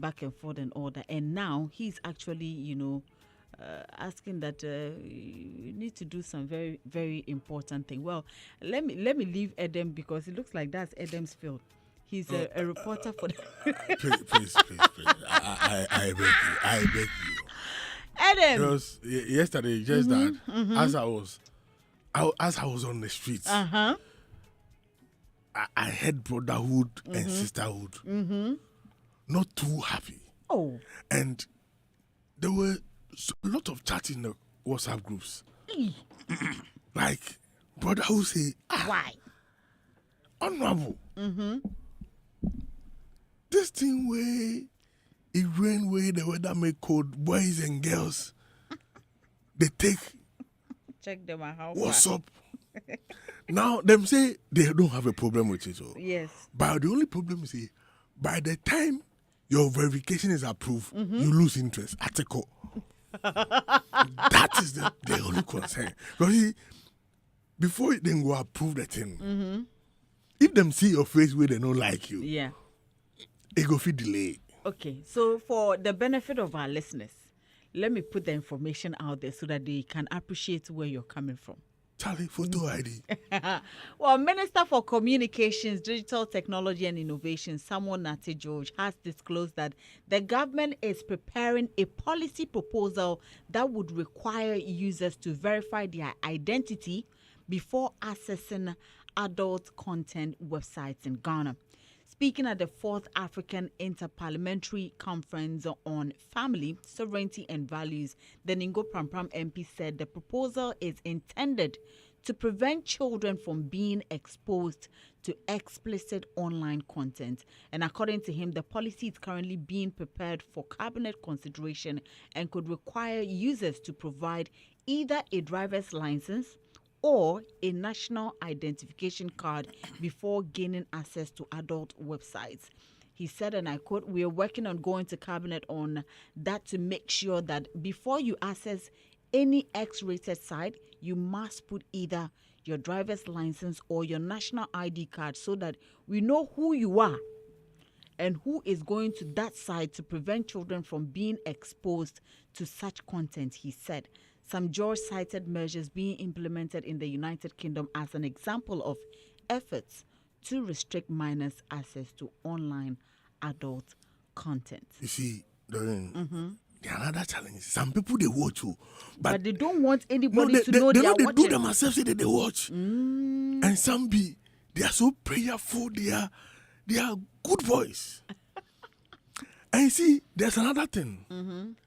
back and forth and all that. And now he's actually, asking that you need to do some very, very important thing. Well, let me leave Adam because it looks like that's Adam's field. He's a reporter for please. I beg you. Adam. Because yesterday, just that, as I was on the streets, I had brotherhood and sisterhood. Not too happy. Oh. And there were a lot of chat in the WhatsApp groups. Like, brother who say, why? Honorable. This thing where it rain where the weather make cold, boys and girls, they check them out. How what's far? up? Now, them say they don't have a problem with it. So. Yes. But the only problem is, by the time your verification is approved, you lose interest. Article. That is the only concern. Because before they go approve the thing, if them see your face where they don't like you, it go feel delay. Okay, so for the benefit of our listeners, let me put the information out there so that they can appreciate where you're coming from. Charlie, photo ID. Well, Minister for Communications, Digital Technology and Innovation, Samuel Nate George, has disclosed that the government is preparing a policy proposal that would require users to verify their identity before accessing adult content websites in Ghana. Speaking at the 4th African Interparliamentary Conference on Family, Sovereignty and Values, the Ningo Prampram MP said the proposal is intended to prevent children from being exposed to explicit online content. And according to him, the policy is currently being prepared for cabinet consideration and could require users to provide either a driver's license or a national identification card before gaining access to adult websites. He said, and I quote, "We are working on going to cabinet on that to make sure that before you access any X-rated site, you must put either your driver's license or your national ID card so that we know who you are and who is going to that site to prevent children from being exposed to such content," he said. Some George cited measures being implemented in the United Kingdom as an example of efforts to restrict minors' access to online adult content. You see, Doreen, the another challenge. Some people they watch you, but they don't want anybody to know they are watching. They do themselves say that they watch, and some they are so prayerful. They are good boys. And you see, there's another thing.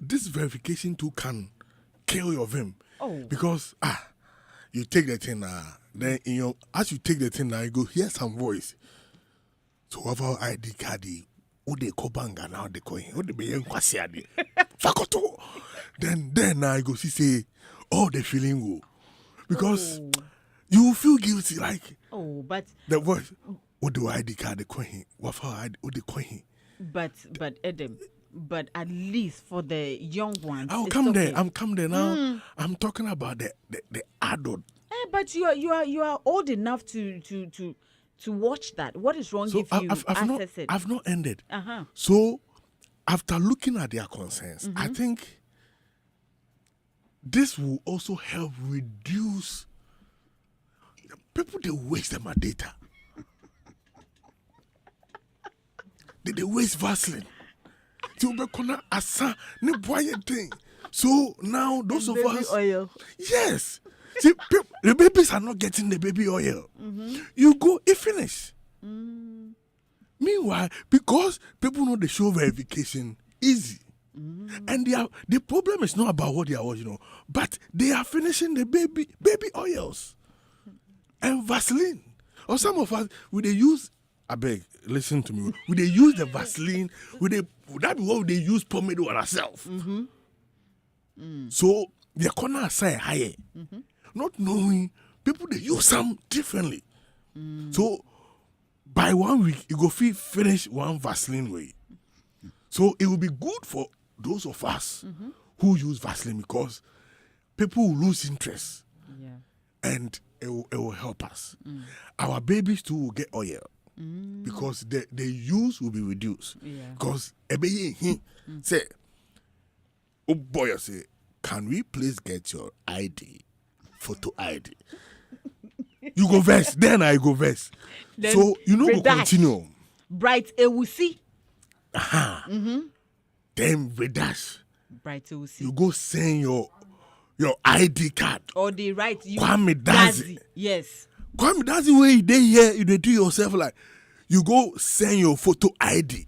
This verification too can kill your vim. Because you take the thing then as you take the thing now, you go hear some voice. So whatever ID card they call banga now they call him. What they be kwasiade. Fakoto. Then I go see the feeling go. Because you feel guilty like but the voice. What do ID card they call him? What they call him? But Adam, but at least for the young ones, I'll come there. I'm come there now. I'm talking about the adult. But you are old enough to watch that. What is wrong if you access it? I've not ended. So after looking at their concerns, I think this will also help reduce people. They waste them data. They waste Vaseline. So now those of us, oil. Yes, see, the babies are not getting the baby oil. You go, it finish. Meanwhile, because people know the show verification easy, and the problem is not about what they are watching, but they are finishing the baby oils and Vaseline. Or some of us, will they use? I beg, listen to me. Will they use the Vaseline? Would that be what they use pomade on ourselves? So the corner side higher, not knowing people they use some differently. So by 1 week you go finish one Vaseline way. So it will be good for those of us who use Vaseline because people will lose interest, and it will help us. Our babies too will get oil. because the use will be reduced. Yeah. Because say, oh boy, I say, can we please get your ID, photo ID? You go first, then I go first. Then So you know we redact. continue. Bright Ewusi. Then redash. Bright Ewusi. You go send your ID card. Or the right you. Kwame Dazi. Yes. Kwame, that's the way they here. You do yourself like you go send your photo ID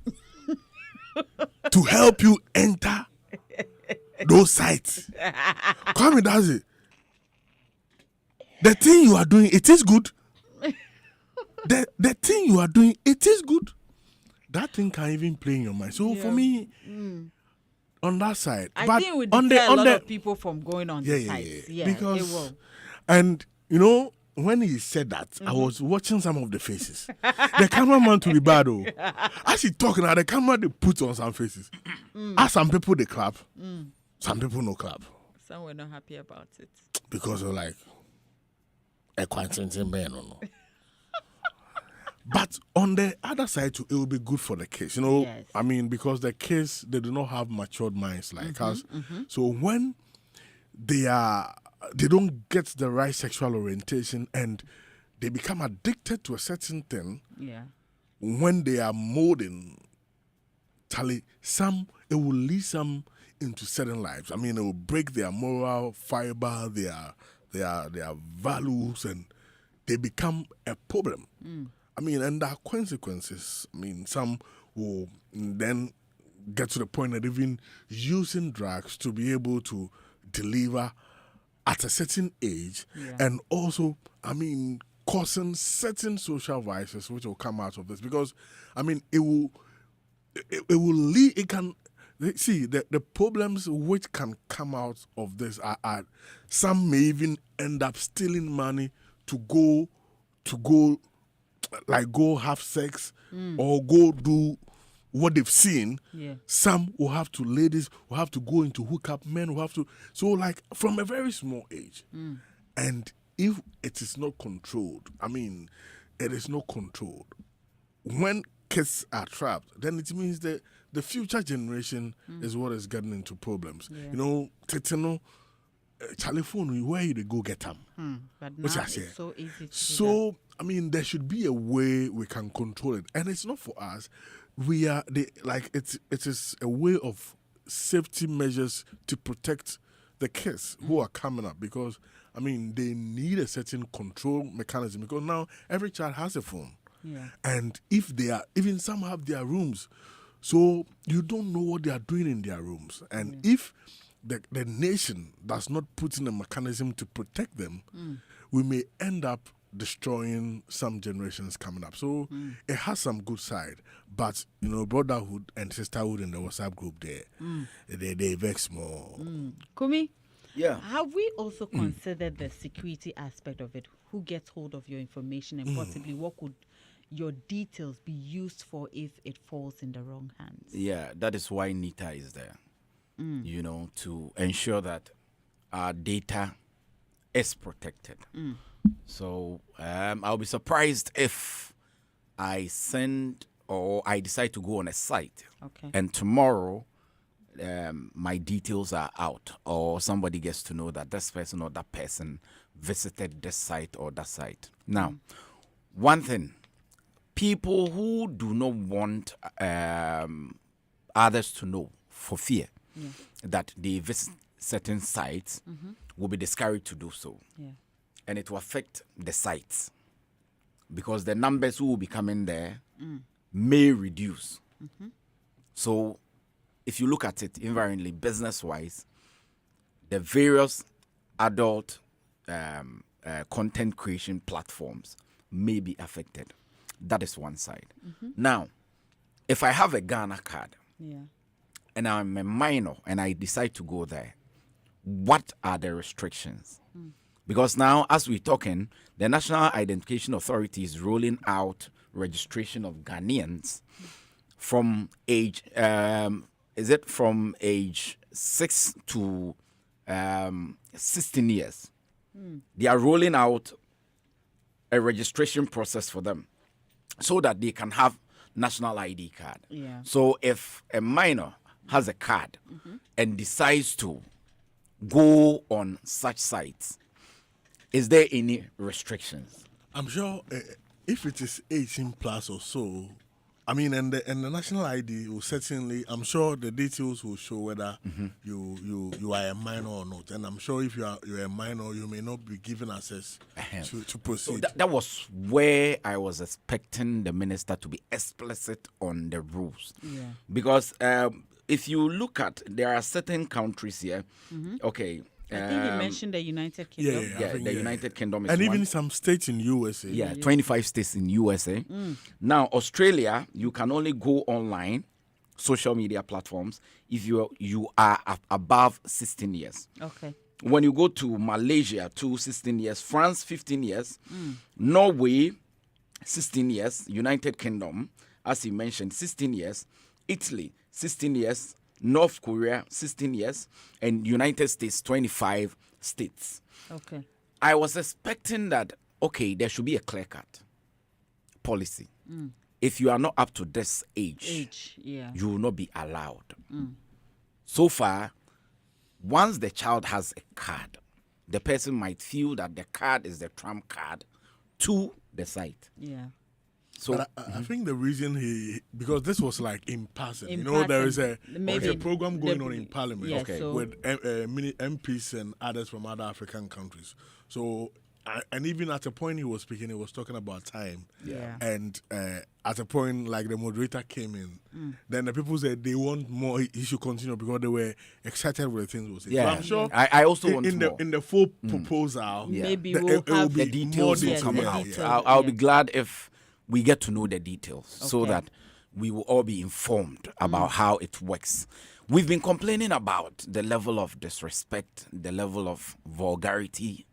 to help you enter those sites. Kwame, that's it. The thing you are doing, it is good. The thing you are doing, it is good. That thing can even play in your mind. So for me, on that side, I but think it would on deter a lot the of people from going on the sites. Yeah, because it will. and you know. When he said that, I was watching some of the faces. The cameraman to be bad, though. As he talking, the camera they put on some faces. As some people they clap, some people no clap. Some were not happy about it because they're like, a quantity man or no. But on the other side, too, it will be good for the kids. You know, Yes. I mean, because the kids they do not have matured minds like us. So when they don't get the right sexual orientation and they become addicted to a certain thing. Yeah. When they are molding, it will lead some into certain lives. I mean, it will break their moral fiber, their values, and they become a problem. I mean, and there are consequences. I mean, some will then get to the point that even using drugs to be able to deliver at a certain age, and also, I mean, causing certain social vices which will come out of this. Because, I mean, it will lead, it can, see, the problems which can come out of this are some may even end up stealing money to go have sex or go do what they've seen. Some will have to, ladies will have to go into hookup, men will have to, so like from a very small age. And if it is not controlled, I mean, it is not controlled. When kids are trapped, then it means that the future generation is what is getting into problems. You know, Tetino, telephone, where you go get them? But now it's so easy to do that. I mean, there should be a way we can control it. And it's not for us. It is a way of safety measures to protect the kids who are coming up, because I mean they need a certain control mechanism, because now every child has a phone, and if they are, even some have their rooms, so you don't know what they are doing in their rooms, and if the nation does not put in a mechanism to protect them, we may end up destroying some generations coming up. So it has some good side, but you know, brotherhood and sisterhood in the WhatsApp group there, they vex more. Kumi, Yeah. have we also considered the security aspect of it? Who gets hold of your information, and possibly what could your details be used for if it falls in the wrong hands? Yeah, that is why NITA is there, you know, to ensure that our data is protected. So I'll be surprised if I send or I decide to go on a site and tomorrow my details are out, or somebody gets to know that this person or that person visited this site or that site. Now, one thing, people who do not want others to know for fear that they visit certain sites will be discouraged to do so. And it will affect the sites, because the numbers who will be coming there may reduce. So if you look at it invariantly, business-wise, the various adult content creation platforms may be affected. That is one side. Now, if I have a Ghana card and I'm a minor and I decide to go there, what are the restrictions? Because now, as we're talking, the National Identification Authority is rolling out registration of Ghanaians from age, from age 6 to 16 years. They are rolling out a registration process for them. so that they can have national ID card. Yeah. So if a minor has a card and decides to go on such sites, is there any restrictions? I'm sure if it is 18 plus or so, I mean, and the national ID will certainly, I'm sure the details will show whether you are a minor or not. And I'm sure if you're a minor, you may not be given access to proceed. So that was where I was expecting the minister to be explicit on the rules. Yeah. Because if you look at, there are certain countries here, okay. I think you mentioned the United Kingdom. Yeah, the United Kingdom is and one. even some states in USA. Yeah, 25 states in USA. Now, Australia, you can only go online, social media platforms, if you are above 16 years. Okay. When you go to Malaysia, 16 years, France, 15 years, Norway, 16 years, United Kingdom, as he mentioned, 16 years, Italy, 16 years, North Korea, 16 years, and United States, 25 states. Okay. I was expecting that, okay, there should be a clear-cut policy. If you are not up to this age, you will not be allowed. So far, once the child has a card, the person might feel that the card is the trump card to the site. Yeah. So But I think the reason because this was like in passing. In there is passing. there's a program going on in Parliament Yeah, Okay. so- with many MPs and others from other African countries. So, and even at a point he was speaking, he was talking about time. Yeah. And at a point, like the moderator came in, then the people said they want more. He should continue because they were excited with the things he was saying. Yeah. So I'm sure I also want more. in the full proposal, Maybe the- we'll it will have be the details more will come the out. details, I'll be yeah. glad if we get to know the details so Okay. that we will all be informed about how it works. We've been complaining about the level of disrespect, the level of vulgarity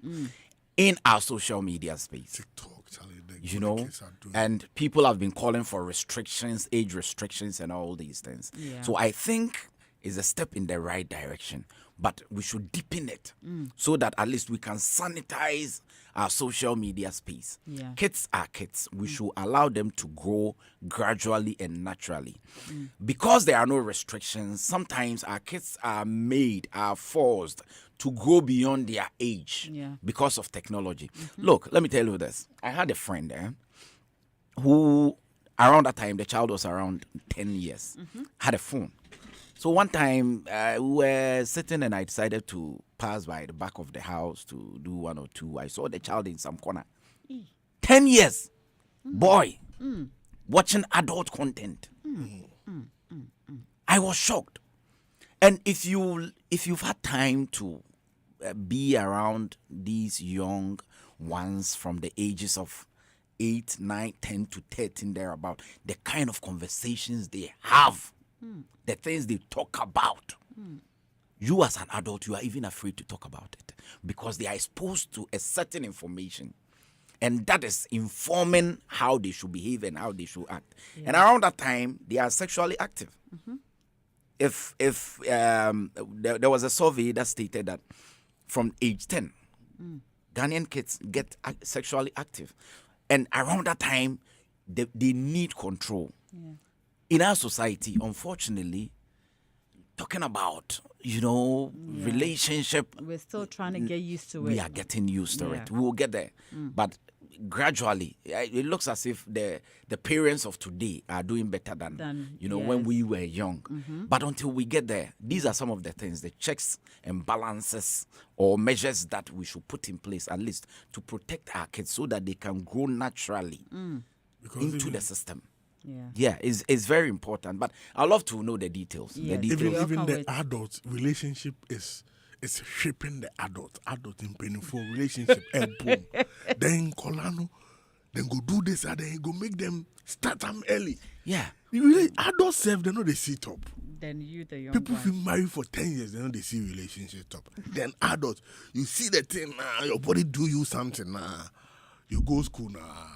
in our social media space. TikTok, Charlie, You know, and people have been calling for restrictions, age restrictions, and all these things. Yeah. So I think it's a step in the right direction, but we should deepen it so that at least we can sanitize our social media space. Yeah. Kids are kids. We should allow them to grow gradually and naturally. Because there are no restrictions, sometimes our kids are forced to grow beyond their age Yeah. because of technology. Look, let me tell you this. I had a friend who, around that time, the child was around 10 years, had a phone. So one time we were sitting and I decided to pass by the back of the house to do one or two. I saw the child in some corner. 10 years, boy, watching adult content. I was shocked. And if you've had time to be around these young ones from the ages of 8, 9, 10 to 13 thereabout, the kind of conversations they have, the things they talk about. You as an adult, you are even afraid to talk about it because they are exposed to a certain information. And that is informing how they should behave and how they should act. And around that time, they are sexually active. If there was a survey that stated that from age 10, Ghanaian kids get sexually active. And around that time, they need control. Yeah. In our society, unfortunately, talking about, relationship, We're still trying to get used to it. we are getting used to Yeah. it. We will get there. But gradually, it looks as if the parents of today are doing better than when yes. we were young. But until we get there, these are some of the things, the checks and balances or measures that we should put in place, at least to protect our kids so that they can grow naturally into the system. Yeah, it's very important. But I love to know the details. Yeah. The details. Even the adult relationship is shaping the adult in painful relationship. Boom. Then Colano, then go do this and then go make them start them early. Yeah. Really, adults self, they know they see top. Then you, the young People one. feel married for 10 years, they know they see relationship top. Then adults, you see the thing now, your body do you something now. You go school now,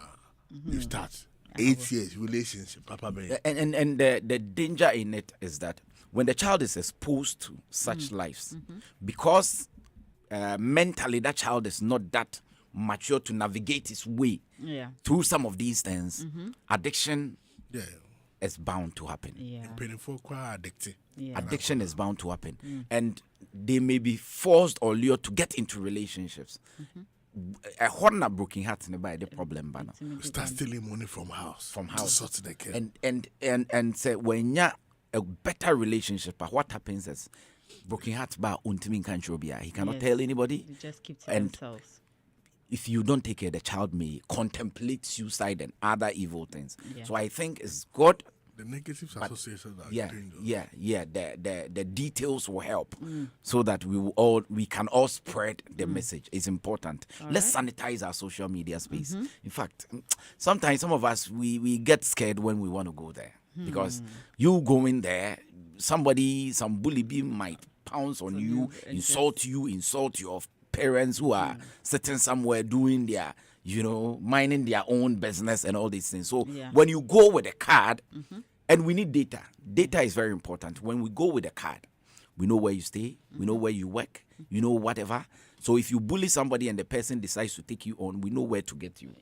you start. 8 years relationship, Papa Bear. And the danger in it is that when the child is exposed to such lives, because mentally that child is not that mature to navigate his way through some of these things, addiction is bound to happen. Addiction is bound to happen. And they may be forced or lured to get into relationships. A horn broken heart in the problem banner. Start stealing money from house. To sort the care. And say when you're a better relationship, but what happens is broken heart bar untimin kanchobia. He cannot tell anybody. They just keep to themselves. If you don't take care, the child may contemplate suicide and other evil things. So I think it's good. The negatives associations are the details will help so that we can all spread the message. It's important. Let's sanitize our social media space. In fact, sometimes some of us we get scared when we want to go there because you going there, some bully bee might pounce on you, insult your parents who are sitting somewhere doing their, minding their own business and all these things. So when you go with a card, and we need data. Data is very important. When we go with a card, we know where you stay, we know where you work, whatever. So if you bully somebody and the person decides to take you on, we know where to get you.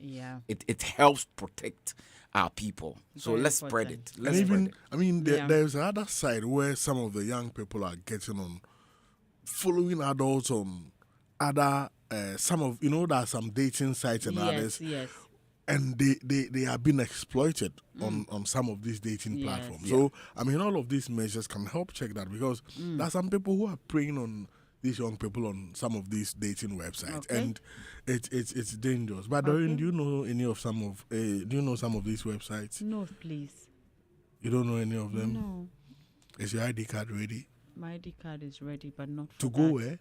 It helps protect our people. So let's spread it. There's another side where some of the young people are getting on, following adults on other, there are some dating sites and others. And they are being exploited on some of these dating platforms. So, all of these measures can help check that because there are some people who are preying on these young people on some of these dating websites, and it's dangerous. But Doreen, do you know some of these websites? No, please. You don't know any of them? No. Is your ID card ready? My ID card is ready, but not for to go where?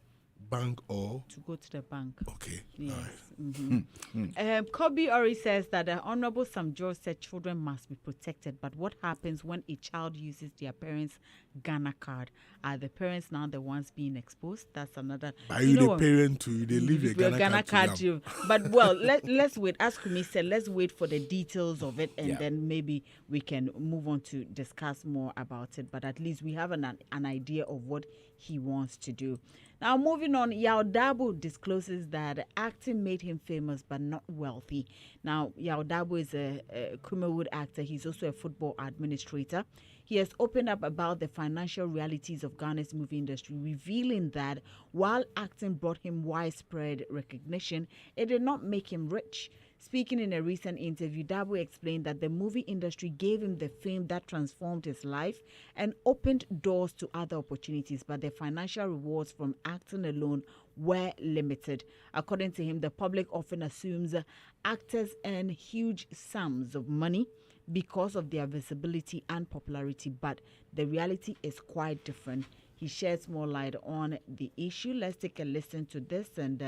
Bank or to go to the bank. Okay. Yes. All right. Kobe Ori says that the Honorable Sam George said children must be protected, but what happens when a child uses their parents' Ghana card? Are the parents now the ones being exposed? That's another. Are you the parent too? They leave your Ghana card to you. But let's wait. As Kumi said, let's wait for the details of it, and then maybe we can move on to discuss more about it. But at least we have an idea of what he wants to do. Now, moving on, Yao Dabo discloses that acting made him famous but not wealthy. Now, Yao Dabo is a Kumawood actor. He's also a football administrator. He has opened up about the financial realities of Ghana's movie industry, revealing that while acting brought him widespread recognition, it did not make him rich. Speaking in a recent interview, Dabo explained that the movie industry gave him the fame that transformed his life and opened doors to other opportunities, but the financial rewards from acting alone were limited. According to him, the public often assumes actors earn huge sums of money because of their visibility and popularity, but the reality is quite different. He sheds more light on the issue. Let's take a listen to this, and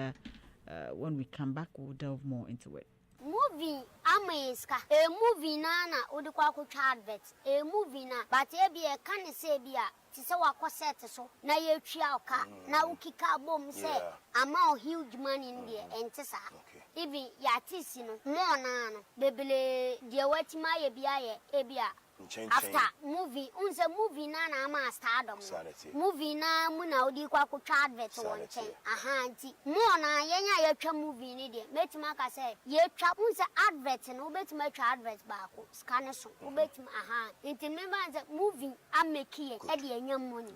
when we come back, we'll delve more into it. Movie Ameska, a movie nana, Udquaco Chadvet, a movie na, but ebi a can say bia, Tisawa Cosset so, na ye chiauka, na ukika bomb say, amount huge money in there, and Tessa. Even Yatisino, more nana, Bebele, dear wet my ebia. After movie, unse movie nana ama stardom. Movie na muna udi kwa kuchadvet one chain. Auntie. Mona yenya yecha movie ni de. Beti maka say yecha unse advert no beti ma advert baako. Scanner so beti Inti member the movie ameki e de enya money.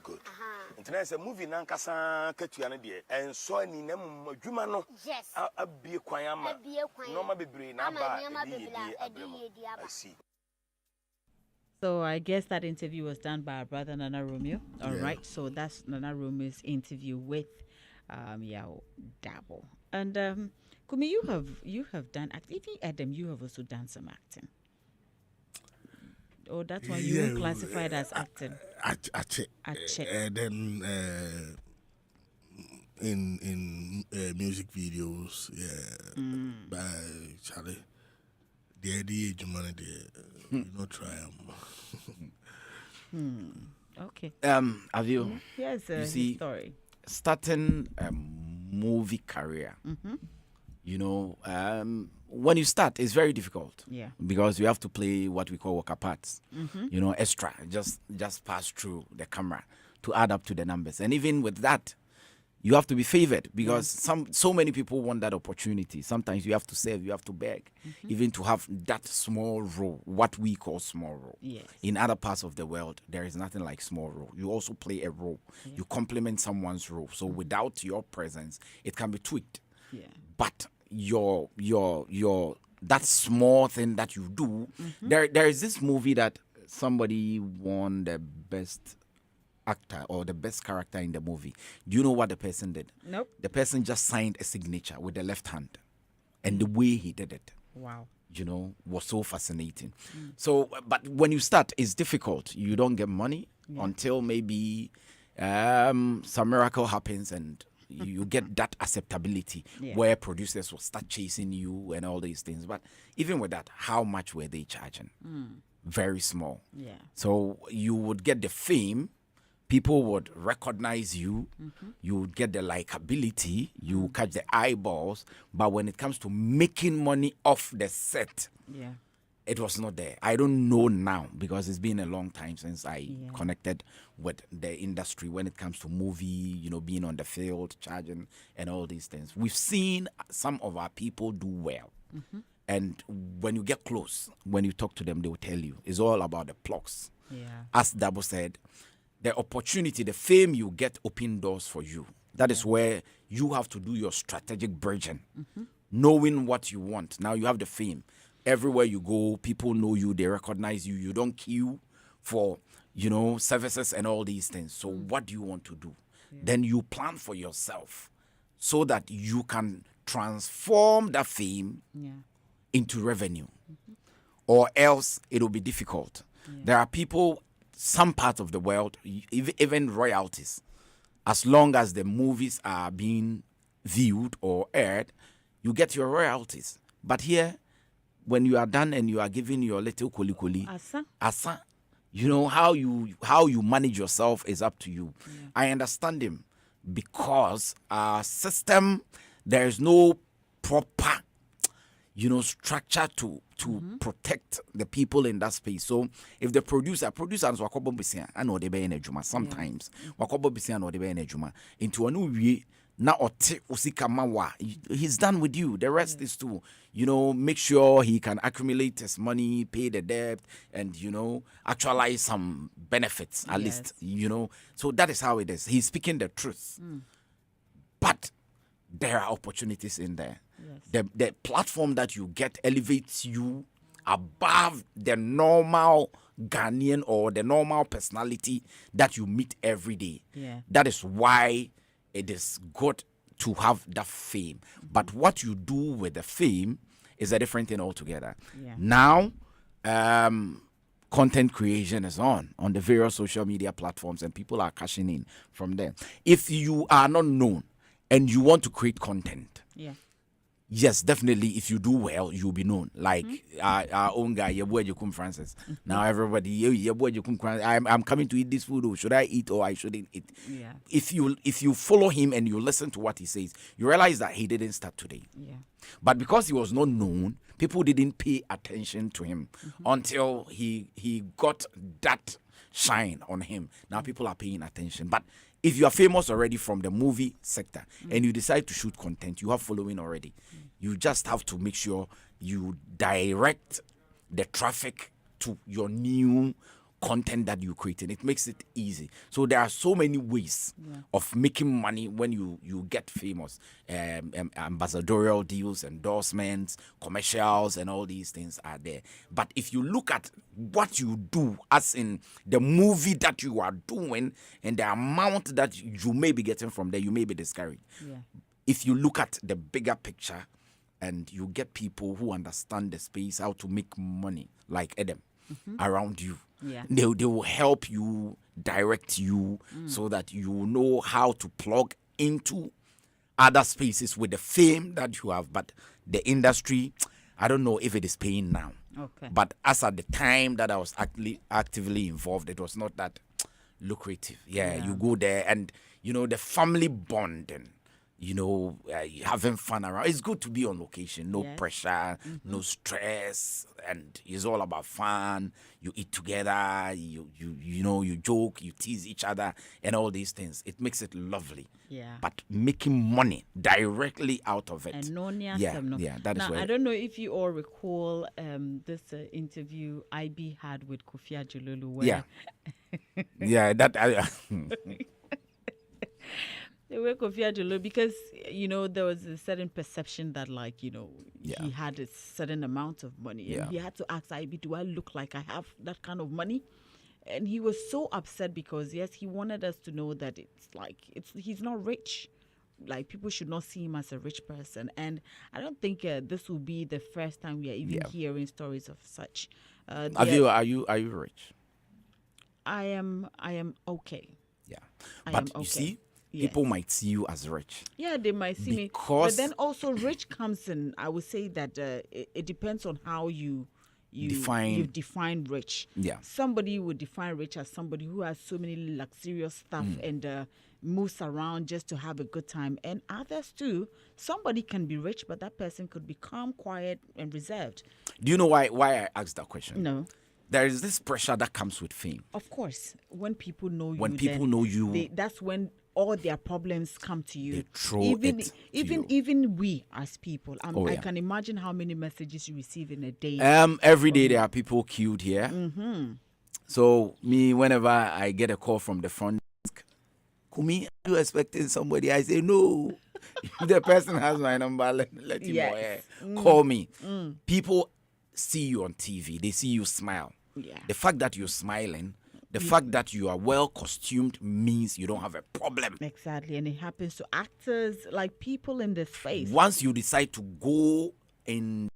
Inti na say movie na nkasa katua ne de. Enso ani na adwuma no. Yes. Abie kwan ama. No ma bebre na ba. I see. So I guess that interview was done by our brother Nana Romeo. All right. So that's Nana Romeo's interview with Yao Dabo. And Kumi, you have done acting. Even Adam, you have also done some acting. Oh, that's why you were classified as acting. Then in music videos, by Charlie. The idea not try Okay. Have you? Yes, you see, story. Starting a movie career, when you start, it's very difficult. Yeah. Because you have to play what we call worker parts. Extra, just pass through the camera to add up to the numbers. And even with that, you have to be favored because so many people want that opportunity. Sometimes you have to serve, you have to beg, even to have that small role, what we call small role. Yes. In other parts of the world, there is nothing like small role. You also play a role. You complement someone's role. So without your presence, it can be tweaked. Yeah. But your that small thing that you do, there is this movie that somebody won the best actor or the best character in the movie. Do you know what the person did? Nope. The person just signed a signature with the left hand, and the way he did it, Wow. was so fascinating. So, but when you start, it's difficult. You don't get money until maybe some miracle happens and you get that acceptability where producers will start chasing you and all these things. But even with that, how much were they charging? Very small. Yeah. So you would get the fame, people would recognize you, you would get the likability, you would catch the eyeballs, but when it comes to making money off the set, Yeah. it was not there. I don't know now because it's been a long time since I connected with the industry when it comes to movie, being on the field, charging and all these things. We've seen some of our people do well. And when you get close, when you talk to them, they will tell you it's all about the plugs. Yeah. As Dabo said, the opportunity, the fame you get open doors for you. That is where you have to do your strategic bridging, knowing what you want. Now you have the fame. Everywhere you go, people know you, they recognize you. You don't queue for, services and all these things. So what do you want to do? Then you plan for yourself so that you can transform that fame into revenue. Or else it will be difficult. There are people, some parts of the world, even royalties, as long as the movies are being viewed or aired, you get your royalties. But here, when you are done and you are given your little kuli, asa, how you manage yourself is up to you. I understand him because our system, there is no proper structure to protect the people in that space. So if the producer wakobo bisia ana ode be na adwuma sometimes wakobo bisia na ode be na adwuma into onu wie na ote osika mawa, he's done with you. The rest is to make sure he can accumulate his money, pay the debt, and actualize some benefits at least. So that is how it is. He's speaking the truth. But there are opportunities in there. Yes. The platform that you get elevates you above the normal Ghanaian or the normal personality that you meet every day. Yeah. That is why it is good to have that fame. But what you do with the fame is a different thing altogether. Yeah. Now, content creation is on the various social media platforms and people are cashing in from there. If you are not known and you want to create content, yes, definitely. If you do well, you'll be known. Like our own guy, Yeboah Jekum Francis. Now everybody, Yeboah Jekum Francis. I'm coming to eat this food. Or should I eat or I shouldn't eat? Yeah. If you follow him and you listen to what he says, you realize that he didn't start today. Yeah. But because he was not known, people didn't pay attention to him until he got that shine on him. Now people are paying attention. But if you are famous already from the movie sector and you decide to shoot content, you have following already. You just have to make sure you direct the traffic to your new content that you're creating. It makes it easy. So there are so many ways of making money when you get famous. Ambassadorial deals, endorsements, commercials, and all these things are there. But if you look at what you do, as in the movie that you are doing and the amount that you may be getting from there, you may be discouraged. Yeah. If you look at the bigger picture and you get people who understand the space, how to make money, like Adam, around you, they will help you, direct you, so that you know how to plug into other spaces with the fame that you have. But the industry, I don't know if it is paying now. Okay. But as at the time that I was actively involved, it was not that lucrative. You go there and, the family bonding, having fun around. It's good to be on location. No Yes. pressure, no stress, and it's all about fun. You eat together. You joke, you tease each other, and all these things. It makes it lovely. Yeah. But making money directly out of it. And no that is now, where. I don't know if you all recall this interview IB had with Kofi Ajululu. Where Yeah, that. the way Kofi Ajululu, because there was a certain perception that Yeah. he had a certain amount of money, and Yeah. he had to ask IB, do I look like I have that kind of money? And he was so upset because yes, he wanted us to know that he's not rich. Like, people should not see him as a rich person, and I don't think this will be the first time we are even hearing stories of such. Are you rich? I am okay. Yeah, I but am you okay. see, Yes. people might see you as rich. Yeah, they might see me. But Because- then also rich comes in. I would say that it depends on how you define rich. Yeah. Somebody would define rich as somebody who has so many luxurious stuff and moves around just to have a good time. And others too. Somebody can be rich, but that person could be calm, quiet, and reserved. Do you know why I asked that question? No. There is this pressure that comes with fame. Of course, when people know you, When people know you- that's when all their problems come to you. They throw even it to even you. even we as people. Oh, I yeah. can imagine how many messages you receive in a day. Every day there are people queued here. So me, whenever I get a call from the front desk, Kumi, are you expecting somebody? I say no. If the person has my number, let him Yes. call me. People see you on TV. They see you smile. Yeah. The fact that you're smiling, the fact that you are well costumed means you don't have a problem. Exactly, and it happens to actors, like people in this space. Once you decide to go in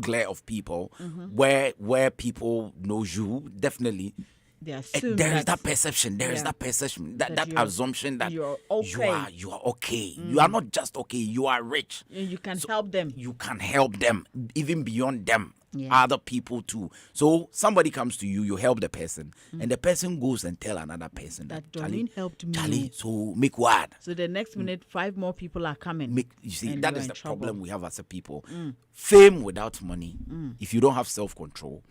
glare of people where people know you, definitely They assume there is that perception. There is yeah, that perception, that that you're- assumption that you're okay. you are okay. You are not just okay. You are rich. you can help them. You can help them, even beyond them. Yeah. Other people too. So somebody comes to you, you help the person, and the person goes and tell another person That Charlie, Doreen helped me. Charlie, so make what? So the next minute, 5 more people are coming. You see, and that you're is in the trouble. problem we have as a people. Fame without money, if you don't have self-control,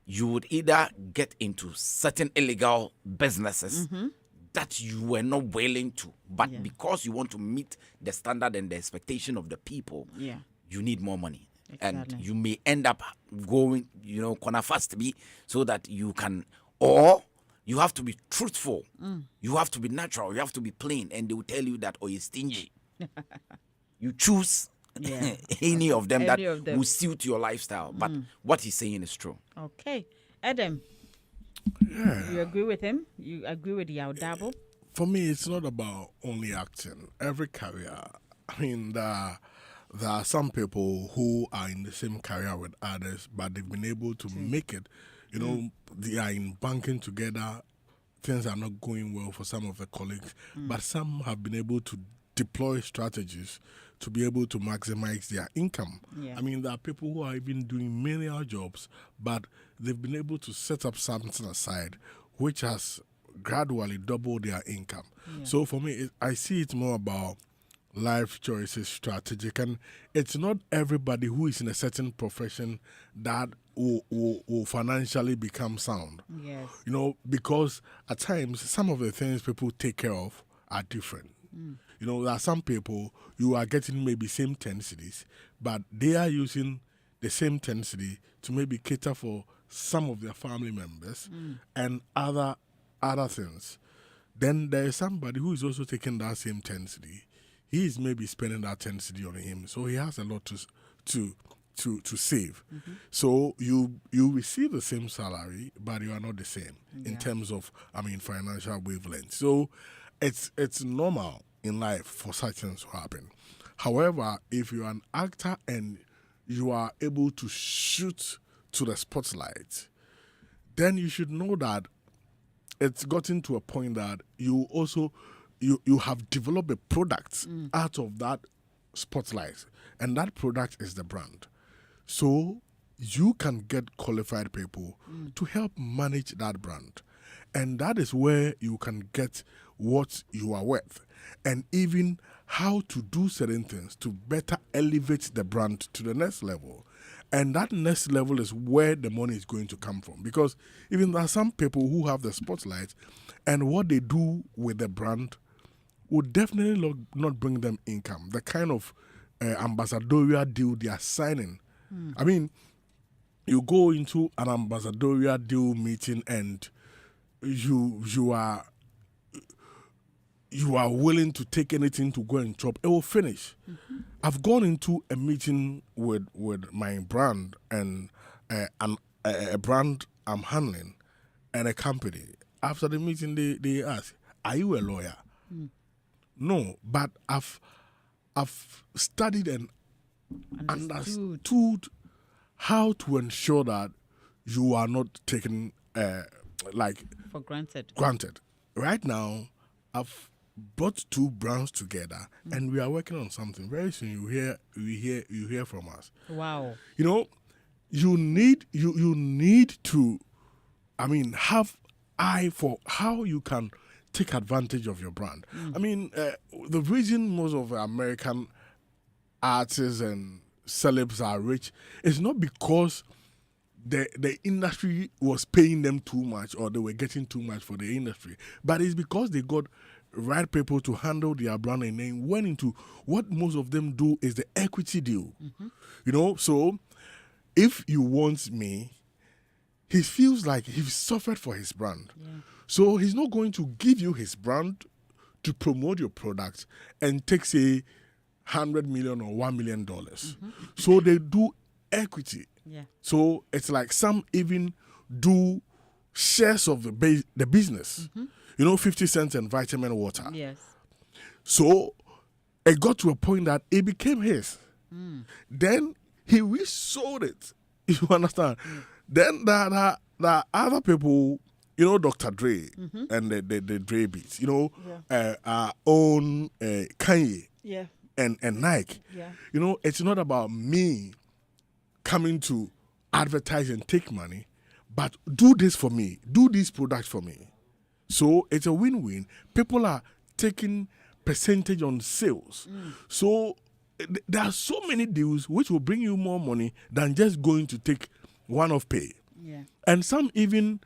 you would either get into certain illegal businesses that you were not willing to, but Yeah. because you want to meet the standard and the expectation of the people, Yeah. you need more money. Exactly. And you may end up going, corner fast be so that you can, or you have to be truthful. You have to be natural. You have to be plain. And they will tell you that, you're stingy. You choose Yeah. any of them Any of them. will suit your lifestyle. But what he's saying is true. Okay. Adam, you agree with him? You agree with Yaudabo? For me, it's not about only acting. Every career, I mean, there are some people who are in the same career with others, but they've been able to make it. They are in banking together. Things are not going well for some of the colleagues, but some have been able to deploy strategies to be able to maximize their income. Yeah. I mean, there are people who are even doing menial jobs, but they've been able to set up something aside, which has gradually doubled their income. So for me, I see it more about life choices, strategic, and it's not everybody who is in a certain profession that will financially become sound. Yes. Because at times some of the things people take care of are different. There are some people you are getting maybe same tendencies, but they are using the same tendency to maybe cater for some of their family members and other things. Then there is somebody who is also taking that same tendency. He is maybe spending that tendency on him, so he has a lot to save. So you receive the same salary, but you are not the same in terms of financial wavelength. So it's normal in life for such things to happen. However, if you are an actor and you are able to shoot to the spotlight, then you should know that it's gotten to a point that you have developed a product out of that spotlight, and that product is the brand. So you can get qualified people to help manage that brand, and that is where you can get what you are worth. and even how to do certain things to better elevate the brand to the next level. And that next level is where the money is going to come from. Because even there are some people who have the spotlight, and what they do with the brand would definitely not bring them income. The kind of ambassadorial deal they are signing. I mean, you go into an ambassadorial deal meeting and you are willing to take anything to go and chop. It will finish. I've gone into a meeting with my brand and a brand I'm handling and a company. After the meeting, they ask, "Are you a lawyer?" No, but I've studied and understood how to ensure that you are not taken for granted. Right now, I've brought two brands together, and we are working on something. Very soon, you hear from us. Wow. You know, you need to, have eye for how you can take advantage of your brand. I mean, the reason most of American artists and celebs are rich is not because the industry was paying them too much or they were getting too much for the industry, but it's because they got right people to handle their brand and then went into what most of them do is the equity deal. You know, so if you want me, he feels like he suffered for his brand. So he's not going to give you his brand to promote your product and take, say, $100 million or $1 million. So they do equity. So it's like some even do shares of the business. 50 cents and vitamin water. Yes. So it got to a point that it became his. Then he resold it. You understand? Then the other people, Dr. Dre and the Dre beats, our own Kanye and Nike. It's not about me coming to advertise and take money, but do this for me, do these products for me. So it's a win-win. People are taking percentage on sales. So there are so many deals which will bring you more money than just going to take one-off pay. And some even,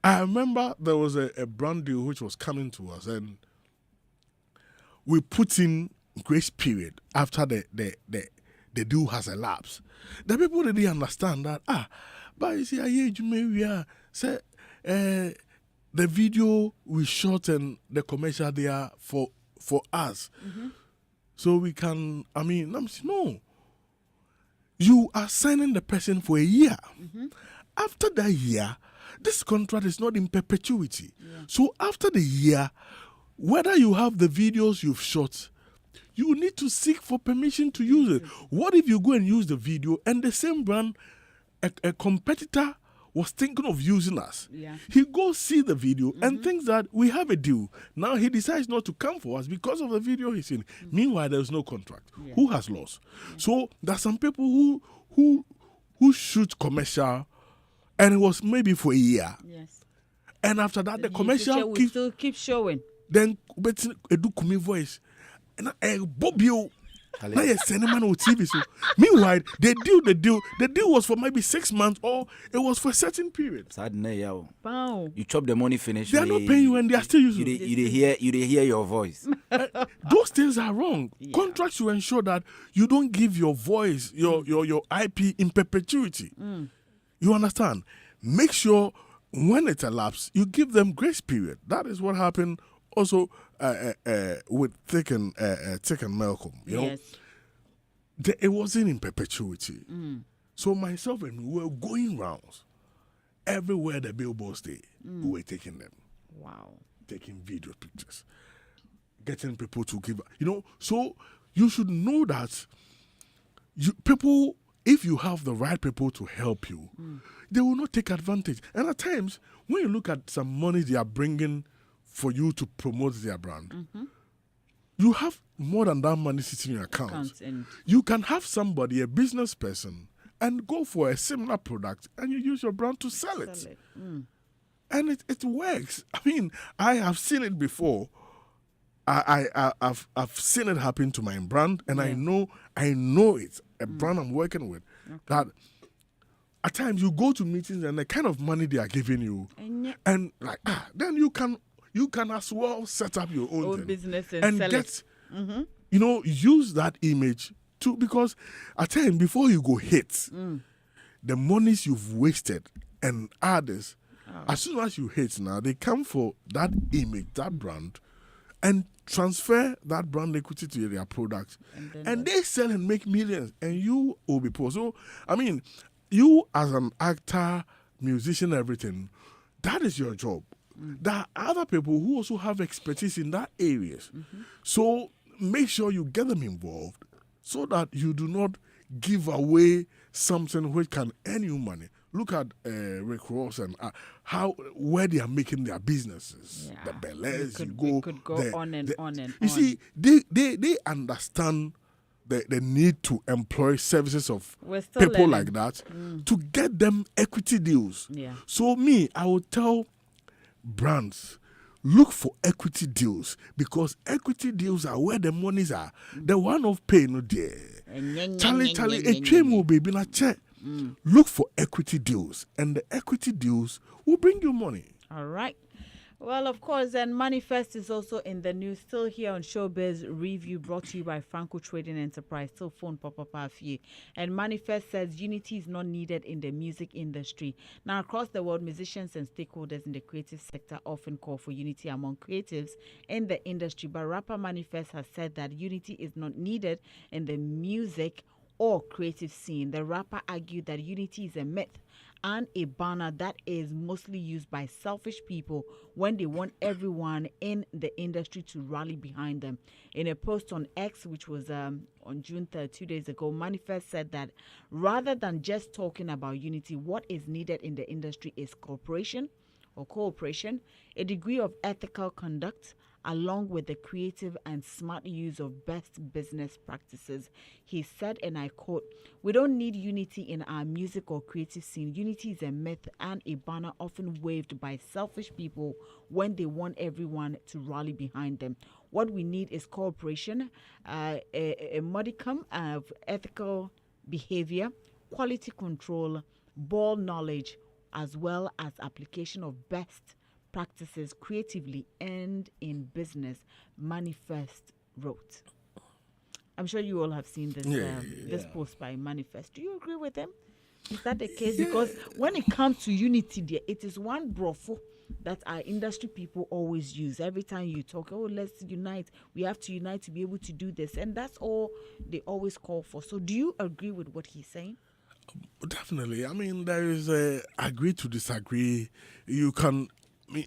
I remember there was a brand deal which was coming to us, and we put in grace period after the deal has elapsed. The people didn't understand that. But you see, say, the video we shot and the commercial they are for us. So we can, no. You are signing the person for a year. After that year, this contract is not in perpetuity. So after the year, whether you have the videos you've shot, you need to seek for permission to use it. What if you go and use the video and the same brand, a competitor was thinking of using us? He goes see the video and thinks that we have a deal. Now he decides not to come for us because of the video he's seen. Meanwhile, there's no contract. Who has lost? So there's some people who shoot commercial, and it was maybe for a year. And after that, the commercial still keep showing. Then do kumi voice. And Bobio. Now you're sending man on TV. So meanwhile, the deal was for maybe 6 months, or it was for a certain period. Wow. You chop the money, finish. They are not paying you, and they are still using you hear your voice. Those things are wrong. Contracts to ensure that you don't give your voice, your IP in perpetuity. You understand? Make sure when it elapses, you give them grace period. That is what happened also with Thick and Malcolm. You know, it wasn't in perpetuity. So myself and we were going rounds everywhere the billboards stay. We were taking them. Wow. Taking video pictures, getting people to give. So you should know that people, if you have the right people to help you, they will not take advantage. And at times, when you look at some money they are bringing for you to promote their brand, you have more than that money sitting in your account. You can have somebody, a business person, and go for a similar product, and you use your brand to sell it. And it works. I mean, I have seen it before. I've seen it happen to my brand, and I know it's a brand I'm working with. That at times you go to meetings and the kind of money they are giving you, and like then you can as well set up your own thing business and sell get it. Use that image too, because at times before you go hit, the monies you've wasted and others, as soon as you hit now, they come for that image, that brand, and transfer that brand equity to their products, and they sell and make millions, and you will be poor. So, I mean, you as an actor, musician, everything, that is your job. There are other people who also have expertise in that areas. So make sure you get them involved so that you do not give away something which can earn you money. Look at Rick Ross and where they are making their businesses. The Bel-Airs, you could go on and on and you on. see, they understand the need to employ services of people like that to get them equity deals. Yeah. So I would tell brands, look for equity deals, because equity deals are where the monies are. The one of pay no there. Charlie, a train baby na check. Look for equity deals, and the equity deals will bring you money. All right. Well, of course, and M.anifest is also in the news. Still here on Showbiz Review, brought to you by Franco Trading Enterprise. Still phone pop-up few. And M.anifest says unity is not needed in the music industry. Now, across the world, musicians and stakeholders in the creative sector often call for unity among creatives in the industry. But rapper M.anifest has said that unity is not needed in the music or creative scene. The rapper argued that unity is a myth and a banner that is mostly used by selfish people when they want everyone in the industry to rally behind them. In a post on X, which was on June 3rd, 2 days ago, M.anifest said that rather than just talking about unity, what is needed in the industry is cooperation, a degree of ethical conduct, along with the creative and smart use of best business practices. He said, and I quote, "We don't need unity in our music or creative scene. Unity is a myth and a banner often waved by selfish people when they want everyone to rally behind them. What we need is cooperation, a modicum of ethical behavior, quality control, ball knowledge, as well as application of best practices creatively and in business," M.anifest wrote. I'm sure you all have seen this this post by M.anifest. Do you agree with him? Is that the case? Because when it comes to unity, it is one brofo that our industry people always use. Every time you talk, let's unite. We have to unite to be able to do this. And that's all they always call for. So do you agree with what he's saying? Definitely. I mean, there is agree to disagree. You can...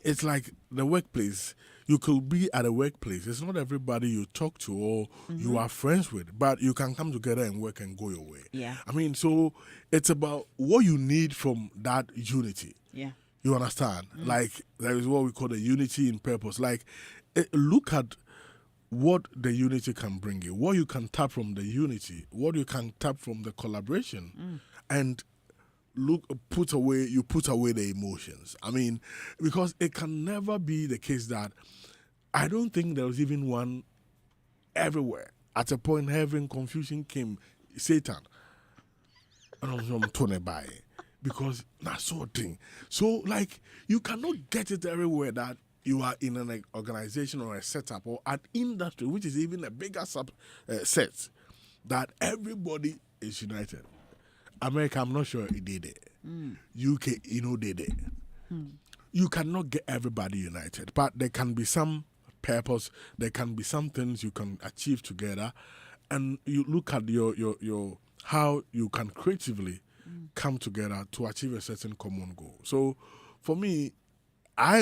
it's like the workplace. You could be at a workplace. It's not everybody you talk to or you are friends with, but you can come together and work and go your way. Yeah. I mean, so it's about what you need from that unity. Yeah. You understand? Like, there is what we call the unity in purpose. Like, look at what the unity can bring you, what you can tap from the unity, what you can tap from the collaboration, and you put away the emotions. I mean, because it can never be the case that I don't think there was even one everywhere. At a point, heaven, confusion came, Satan. I don't know, Tony by because that's sort of thing. So, like, you cannot get it everywhere that you are in an organization or a setup or an industry, which is even a bigger set, that everybody is united. America, I'm not sure it did it. UK, did it. You cannot get everybody united, but there can be some purpose. There can be some things you can achieve together, and you look at your how you can creatively come together to achieve a certain common goal. So, for me, I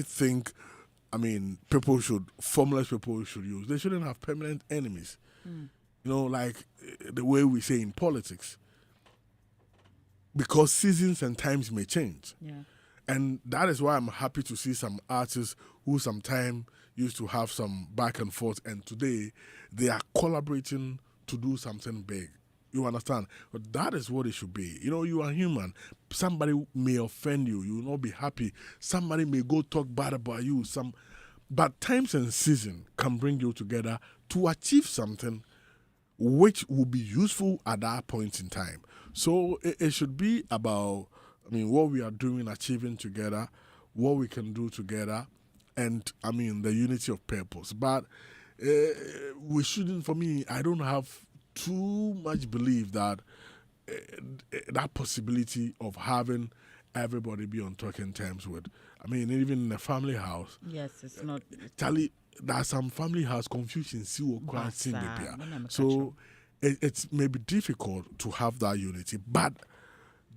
think, I mean, formless people should use. They shouldn't have permanent enemies. Like the way we say in politics. Because seasons and times may change. Yeah. And that is why I'm happy to see some artists who sometimes used to have some back and forth, and today they are collaborating to do something big. You understand? But that is what it should be. You are human. Somebody may offend you. You will not be happy. Somebody may go talk bad about you. But times and season can bring you together to achieve something which will be useful at that point in time. So it should be about, what we are doing, achieving together, what we can do together, and, the unity of purpose. But we shouldn't, for me, I don't have too much belief that that possibility of having everybody be on talking terms with. Even in a family house. Yes, it's not. Charlie, there's some family house confusion. So it may be difficult to have that unity, but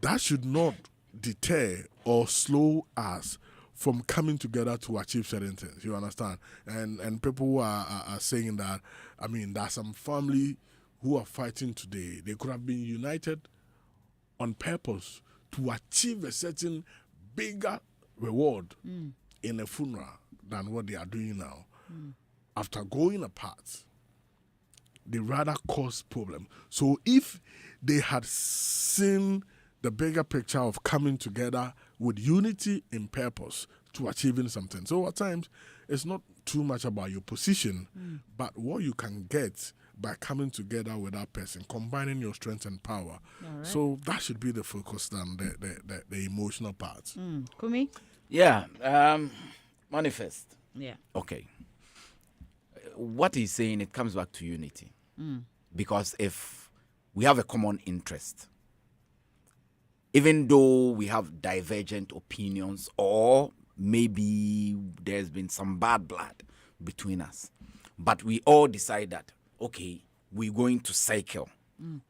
that should not deter or slow us from coming together to achieve certain things. You understand? And people who are saying that, there's some family who are fighting today. They could have been united on purpose to achieve a certain bigger reward in a funeral than what they are doing now. After going apart, they rather cause problem. So if they had seen the bigger picture of coming together with unity in purpose to achieving something. So at times, it's not too much about your position, but what you can get by coming together with that person, combining your strength and power. Right. So that should be the focus than the emotional part. Kumi? Yeah, manifest. Yeah. Okay. What he's saying, it comes back to unity. Because if we have a common interest, even though we have divergent opinions or maybe there's been some bad blood between us, but we all decide that, okay, we're going to cycle.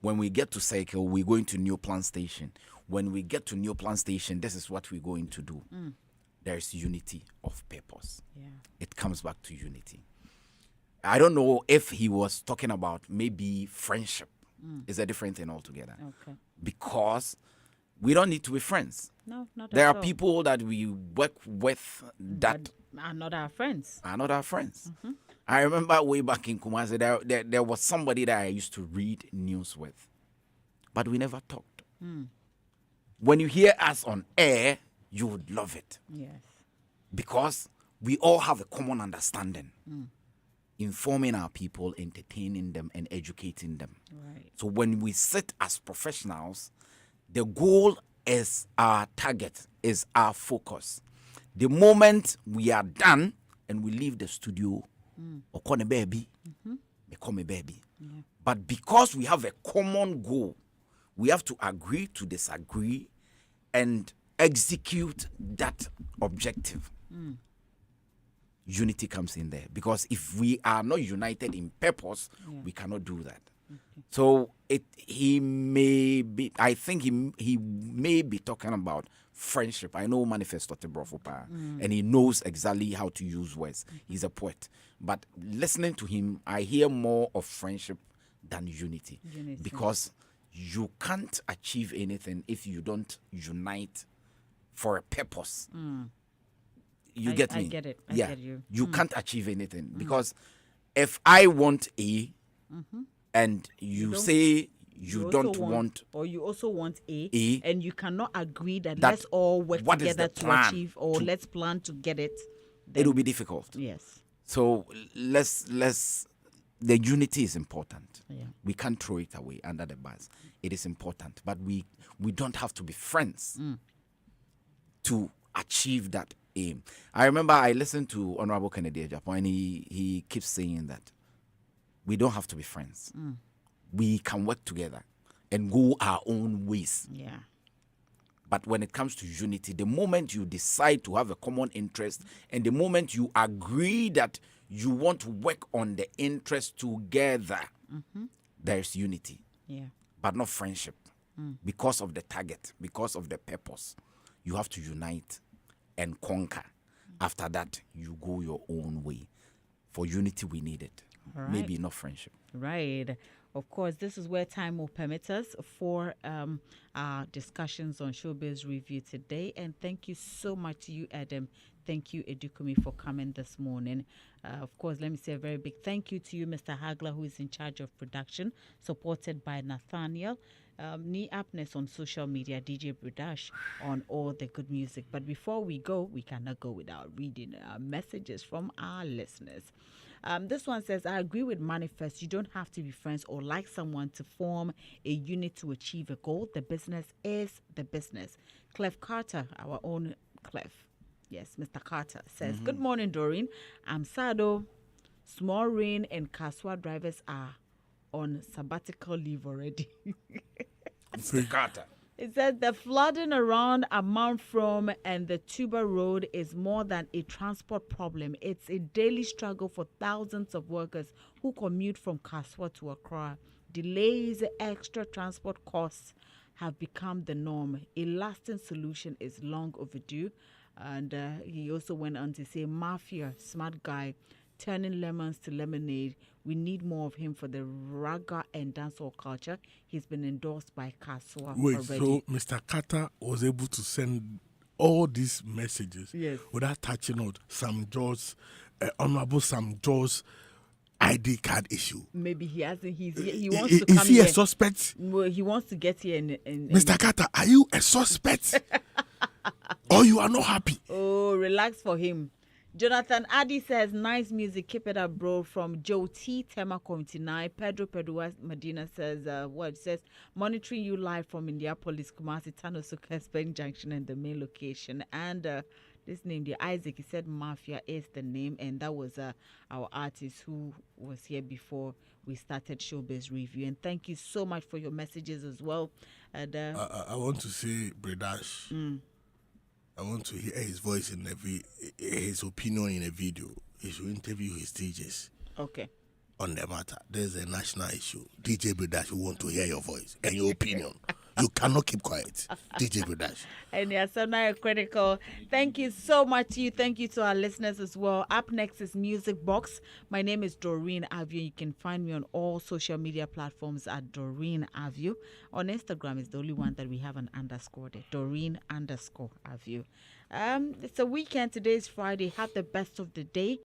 When we get to cycle, we're going to New Plant Station. When we get to New Plant Station, this is what we're going to do. There's unity of purpose. Yeah. It comes back to unity. I don't know if he was talking about maybe friendship. It's a different thing altogether. Okay. Because we don't need to be friends. No, not There at are all. people that we work with that are not our friends. are not our friends. I remember way back in Kumasi, there was somebody that I used to read news with, but we never talked. When you hear us on air, you would love it Yes. because we all have a common understanding, informing our people, entertaining them, and educating them. Right. So when we sit as professionals, the goal is our target, is our focus. The moment we are done and we leave the studio, become a baby. But because we have a common goal, we have to agree to disagree and execute that objective. Unity comes in there, because if we are not united in purpose, we cannot do that. So he may be, I think he may be talking about friendship. I know M.anifest and he knows exactly how to use words. He's a poet. But listening to him, I hear more of friendship than unity. Because you can't achieve anything if you don't unite for a purpose. You get me? I get it. I yeah. get you. You can't achieve anything, because if I want A and you say you don't also want, or you also want A, and you cannot agree that that let's all work what is together the to plan achieve, or let's plan to get it. it will be difficult. Yes. So let's the unity is important. Yeah. We can't throw it away under the bus. It is important, but we don't have to be friends to achieve that aim. I remember I listened to Honorable Kennedy Agyapong, and he keeps saying that we don't have to be friends. We can work together and go our own ways. Yeah. But when it comes to unity, the moment you decide to have a common interest and the moment you agree that you want to work on the interest together, there's unity. Yeah. But not friendship. Because of the target, because of the purpose, you have to unite and conquer. After that, you go your own way. For unity, we need it. Right. Maybe not friendship. Right. Of course, this is where time will permit us for our discussions on Showbiz Review today. And thank you so much to you, Adam. Thank you, Edukumi, for coming this morning. Of course, let me say a very big thank you to you, Mr. Hagler, who is in charge of production, supported by Nathaniel. Knee Upness on social media, DJ Brudash on all the good music. But before we go, we cannot go without reading messages from our listeners. This one says, I agree with M.anifest. You don't have to be friends or like someone to form a unit to achieve a goal. The business is the business. Clef Carter, our own Clef. Yes, Mr. Carter says, Good morning, Doreen. I'm Sado. Small Rain and Kaswa drivers are on sabbatical leave already. Mr. Carter. It said the flooding around Amount From and the Tuba Road is more than a transport problem. It's a daily struggle for thousands of workers who commute from Kaswa to Accra. Delays, extra transport costs have become the norm. A lasting solution is long overdue. And he also went on to say, Mafia, smart guy, turning lemons to lemonade. We need more of him for the raga and dancehall culture. He's been endorsed by Kaswa already. So Mr. Carter was able to send all these messages without touching on Sam George's, Honorable Sam George's ID card issue. Maybe he hasn't. He wants to come here. Is he a suspect? Well, he wants to get here. Mr. Carter, are you a suspect? Or you are not happy? Oh, relax for him. Jonathan Addy says, nice music, keep it up, bro. From Joe T, Tema 29. Pedro Medina says, says, monitoring you live from Indianapolis, Kumasi, Tanosuka, Spain Junction, and the main location. And this name, the Isaac, he said Mafia is the name. And that was our artist who was here before we started Showbiz Review. And thank you so much for your messages as well. And I want to say, Bredash, I want to hear his voice in his opinion in a video. He should interview his DJs. Okay. On the matter. There's a national issue. DJ Bredash, we want to hear your voice and your opinion. You cannot keep quiet. DJ Bredash. And yeah, so now critical. Thank you so much to you. Thank you to our listeners as well. Up next is Music Box. My name is Doreen Avio. You can find me on all social media platforms at Doreen Avio. On Instagram is the only one that we have an underscore there. Doreen_Avio. It's a weekend. Today is Friday. Have the best of the day.